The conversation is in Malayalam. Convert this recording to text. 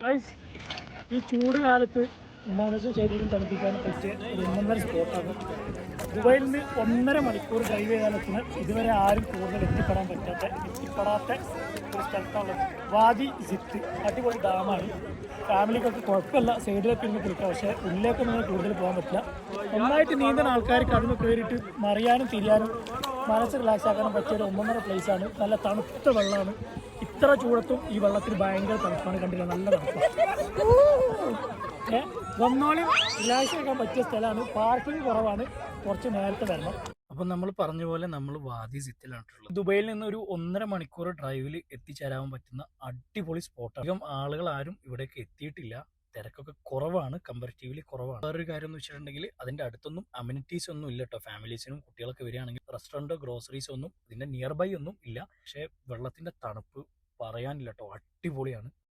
ഗൈസ്, ഈ ചൂട് കാലത്ത് മനസ്സും ശരീരം തണുപ്പിക്കാൻ പറ്റിയ ഒരു ഒന്നൊന്നര സ്പോട്ടാണ്. ദുബായിൽ നിന്ന് 1.5 മണിക്കൂർ ഡ്രൈവ് ചെയ്താലെത്തുന്ന ഇതുവരെ ആരും കൂടുതൽ എത്തിപ്പെടാത്ത ഒരു സ്ഥലത്താണ് വാദി സിത്ത്. അടിപൊളി ഡാമാണ്. ഫാമിലിക്കൊക്കെ കുഴപ്പമില്ല, സൈഡിലൊക്കെ ഇരുന്ന് കുളിക്കാം. പക്ഷേ ഉള്ളിലേക്കൊന്നും കൂടുതൽ പോകാൻ പറ്റില്ല. നന്നായിട്ട് നീന്തുന്ന ആൾക്കാർക്ക് അതിന് കയറിയിട്ട് മറിയാനും തിരിയാനും മനസ്സ് റിലാക്സ് ആക്കാനും പറ്റിയ ഒരു ഒന്നൊന്നര പ്ലേസാണ്. നല്ല തണുത്ത വെള്ളമാണ്. ഇത്ര ചൂടത്തും ഈ വെള്ളത്തിൽ ഭയങ്കര തണുപ്പാണ്. കണ്ടില്ല, നല്ല തണുപ്പാണ്. വന്നോളും റിലാക്സ് ആക്കാൻ പറ്റിയ സ്ഥലമാണ്. പാർക്കിംഗ് കുറവാണ്, കുറച്ച് നേരത്തെ വരണം. അപ്പം നമ്മൾ പറഞ്ഞ പോലെ നമ്മൾ വാദി സിത്തിലാണുള്ളത്. ദുബൈയിൽ നിന്ന് ഒരു 1.5 മണിക്കൂർ ഡ്രൈവിൽ എത്തിച്ചേരാൻ പറ്റുന്ന അടിപൊളി സ്പോട്ടാണ്. അധികം ആളുകൾ ആരും ഇവിടേക്ക് എത്തിയിട്ടില്ല. തിരക്കൊക്കെ കുറവാണ്, കമ്പാരിറ്റീവ്ലി കുറവാണ്. വേറൊരു കാര്യം എന്ന് വെച്ചിട്ടുണ്ടെങ്കിൽ അതിൻ്റെ അടുത്തൊന്നും അമ്യൂണിറ്റീസ് ഒന്നും ഇല്ല കേട്ടോ. ഫാമിലീസിനും കുട്ടികളൊക്കെ വരികയാണെങ്കിൽ റെസ്റ്റോറൻറ്റോ ഗ്രോസറീസ് ഒന്നും ഇതിൻ്റെ നിയർ ബൈ ഒന്നും ഇല്ല. പക്ഷേ വെള്ളത്തിൻ്റെ തണുപ്പ് പറയാനില്ല കേട്ടോ, അടിപൊളിയാണ്.